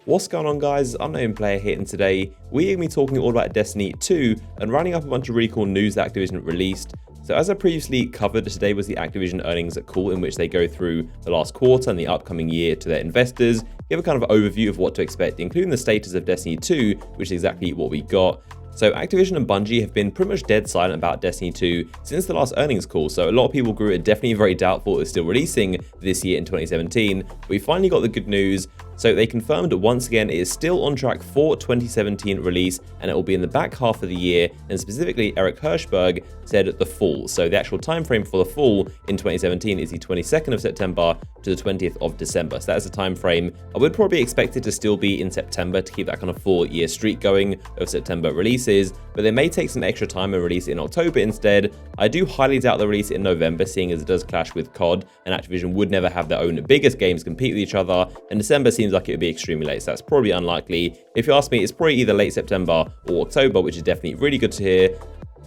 What's going on, guys? Unknown Player here, and today we're going to be talking all about Destiny 2 and running up a bunch of really cool news that Activision released. So as I previously covered, today was the Activision earnings call in which they go through the last quarter and the upcoming year to their investors, give a kind of overview of what to expect, including the status of Destiny 2, which is exactly what we got. So Activision and Bungie have been pretty much dead silent about Destiny 2 since the last earnings call, so a lot of people grew it definitely very doubtful it's still releasing this year in 2017. We finally got the good news. So they confirmed once again it is still on track for 2017 release, and it will be in the back half of the year, and specifically Eric Hirschberg said the fall. So the actual time frame for the fall in 2017 is the 22nd of September to the 20th of December. So that is the time frame. I would probably expect it to still be in September to keep that kind of 4-year streak going of September releases, but they may take some extra time and release it in October instead. I do highly doubt they'll release it in November, seeing as it does clash with COD, and Activision would never have their own biggest games compete with each other, and December seems like it would be extremely late, so that's probably unlikely. If you ask me, it's probably either late September or October, which is definitely really good to hear.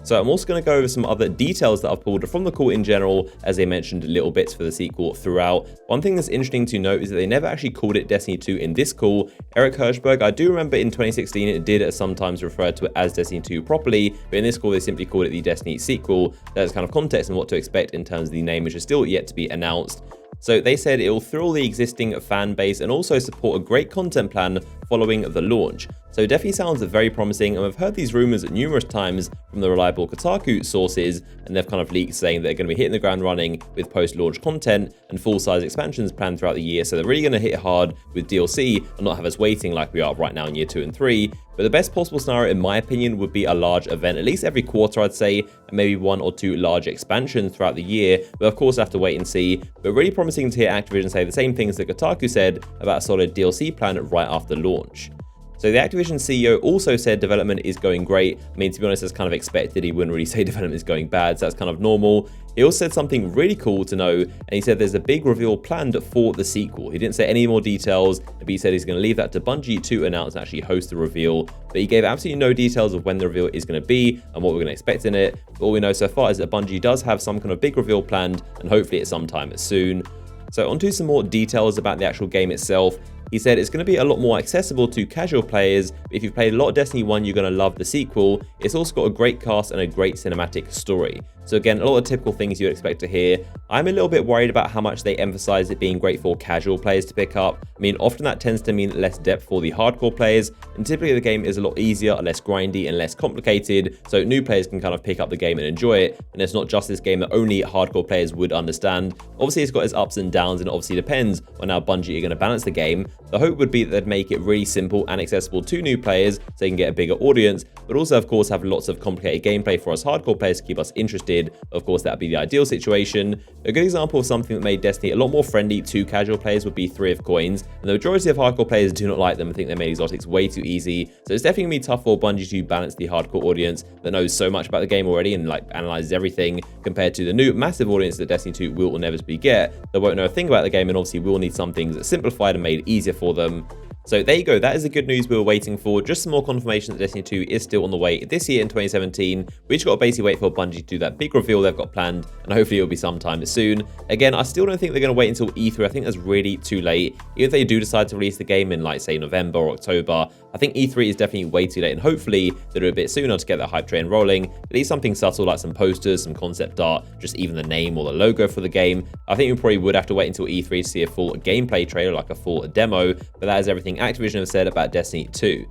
So I'm also going to go over some other details that I've pulled from the call in general, as they mentioned little bits for the sequel throughout. One thing that's interesting to note is that they never actually called it Destiny 2 in this call. Eric Hirschberg, I do remember in 2016 it did sometimes refer to it as Destiny 2 properly, but in this call they simply called it the Destiny sequel. There's kind of context and what to expect in terms of the name, which is still yet to be announced. So they said it will thrill the existing fan base and also support a great content plan following the launch. So it definitely sounds very promising, and I've heard these rumors numerous times from the reliable Kotaku sources, and they've kind of leaked saying they're going to be hitting the ground running with post-launch content and full-size expansions planned throughout the year. So they're really going to hit hard with DLC and not have us waiting like we are right now in year 2 and 3. But the best possible scenario, in my opinion, would be a large event, at least every quarter, I'd say, and maybe 1 or 2 large expansions throughout the year. But of course, I have to wait and see. But really promising to hear Activision say the same things that Kotaku said about a solid DLC plan right after launch. So the Activision CEO also said development is going great. I mean, to be honest, that's kind of expected. He wouldn't really say development is going bad, so that's kind of normal. He also said something really cool to know, and he said there's a big reveal planned for the sequel. He didn't say any more details, but he said he's going to leave that to Bungie to announce and actually host the reveal. But he gave absolutely no details of when the reveal is going to be and what we're going to expect in it. But all we know so far is that Bungie does have some kind of big reveal planned, and hopefully it's sometime soon. So onto some more details about the actual game itself. He said it's going to be a lot more accessible to casual players. If you've played a lot of Destiny 1, you're going to love the sequel. It's also got a great cast and a great cinematic story. So again, a lot of typical things you'd expect to hear. I'm a little bit worried about how much they emphasize it being great for casual players to pick up. I mean, often that tends to mean less depth for the hardcore players, and typically the game is a lot easier, less grindy, and less complicated, so new players can kind of pick up the game and enjoy it, and it's not just this game that only hardcore players would understand. Obviously, it's got its ups and downs, and it obviously depends on how Bungie are going to balance the game. The hope would be that they'd make it really simple and accessible to new players so they can get a bigger audience, but also, of course, have lots of complicated gameplay for us hardcore players to keep us interested. Of course, that'd be the ideal situation. A good example of something that made Destiny a lot more friendly to casual players would be 3 of Coins, and the majority of hardcore players do not like them and think they made exotics way too easy, so it's definitely going to be tough for Bungie to balance the hardcore audience that knows so much about the game already and like analyzes everything, compared to the new massive audience that Destiny 2 will inevitably get that won't know a thing about the game, and obviously will need some things simplified and made easier for them. So there you go, that is the good news we were waiting for. Just some more confirmation that Destiny 2 is still on the way this year in 2017. We just got to basically wait for Bungie to do that big reveal they've got planned, and hopefully it'll be sometime soon. Again, I still don't think they're going to wait until E3. I think that's really too late. Even if they do decide to release the game in, like, say, November or October, I think E3 is definitely way too late, and hopefully they'll do a bit sooner to get that hype train rolling. At least something subtle like some posters, some concept art, just even the name or the logo for the game. I think we probably would have to wait until E3 to see a full gameplay trailer, like a full demo, but that is everything Activision have said about Destiny 2.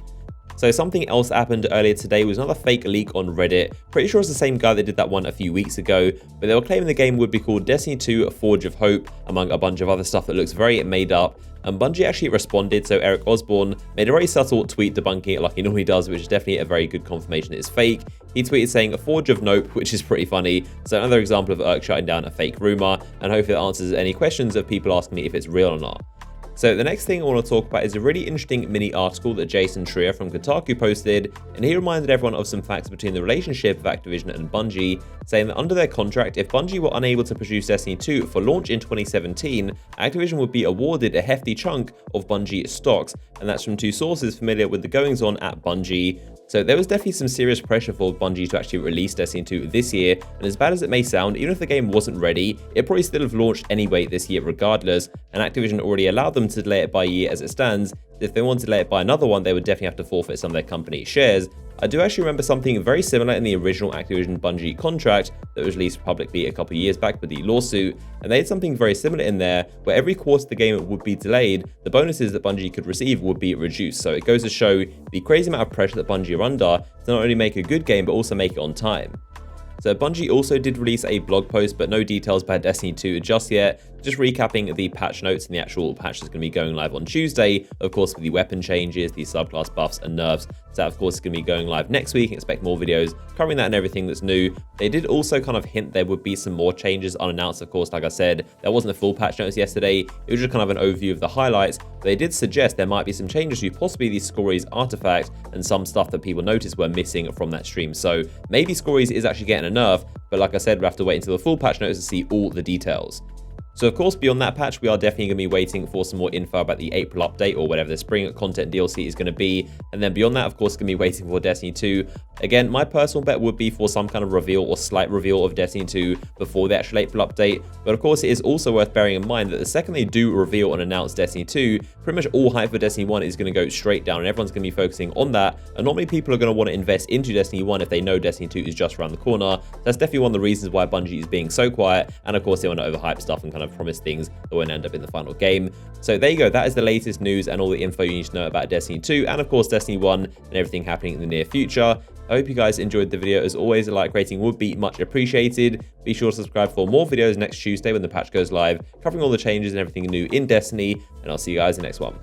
So something else that happened earlier today was another fake leak on Reddit. Pretty sure it's the same guy that did that one a few weeks ago, but they were claiming the game would be called Destiny 2 Forge of Hope, among a bunch of other stuff that looks very made up. And Bungie actually responded, so Eric Osborne made a very subtle tweet debunking it like he normally does, which is definitely a very good confirmation it's fake. He tweeted saying a Forge of Nope, which is pretty funny. So another example of Eric shutting down a fake rumor, and hopefully that answers any questions of people asking me if it's real or not. So the next thing I want to talk about is a really interesting mini article that Jason Schreier from Kotaku posted, and he reminded everyone of some facts between the relationship of Activision and Bungie, saying that under their contract, if Bungie were unable to produce Destiny 2 for launch in 2017, Activision would be awarded a hefty chunk of Bungie stocks, and that's from 2 sources familiar with the goings-on at Bungie. So there was definitely some serious pressure for Bungie to actually release Destiny 2 this year, and as bad as it may sound, even if the game wasn't ready, it probably still have launched anyway this year regardless, and Activision already allowed them to delay it by a year as it stands, If they wanted to let it buy another one, they would definitely have to forfeit some of their company shares. I do actually remember something very similar in the original Activision Bungie contract that was released publicly a couple of years back with the lawsuit, and they had something very similar in there where every quarter the game would be delayed, the bonuses that Bungie could receive would be reduced. So it goes to show the crazy amount of pressure that Bungie are under to not only make a good game but also make it on time. So Bungie also did release a blog post, but no details about Destiny 2 just yet, just recapping the patch notes and the actual patch that's going to be going live on Tuesday, of course with the weapon changes, the subclass buffs and nerfs. So that of course is going to be going live next week. Expect more videos covering that and everything that's new. They did also kind of hint there would be some more changes unannounced. Of course, like I said, there wasn't a full patch notes yesterday. It was just kind of an overview of the highlights. But they did suggest there might be some changes to possibly the Scories artifact and some stuff that people noticed were missing from that stream. So maybe Scories is actually getting a nerf, but like I said, we have to wait until the full patch notes to see all the details. So of course, beyond that patch, we are definitely going to be waiting for some more info about the April update or whatever the spring content DLC is going to be. And then beyond that, of course, going to be waiting for Destiny 2. Again, my personal bet would be for some kind of reveal or slight reveal of Destiny 2 before the actual April update. But of course, it is also worth bearing in mind that the second they do reveal and announce Destiny 2, pretty much all hype for Destiny 1 is going to go straight down and everyone's going to be focusing on that. And not many people are going to want to invest into Destiny 1 if they know Destiny 2 is just around the corner. That's definitely one of the reasons why Bungie is being so quiet. And of course, they want to overhype stuff and kind of promise things that won't end up in the final game. So there you go, that is the latest news and all the info you need to know about Destiny 2 and of course Destiny 1 and everything happening in the near future. I hope you guys enjoyed the video. As always, a like rating would be much appreciated. Be sure to subscribe for more videos next Tuesday when the patch goes live, covering all the changes and everything new in Destiny, and I'll see you guys in the next one.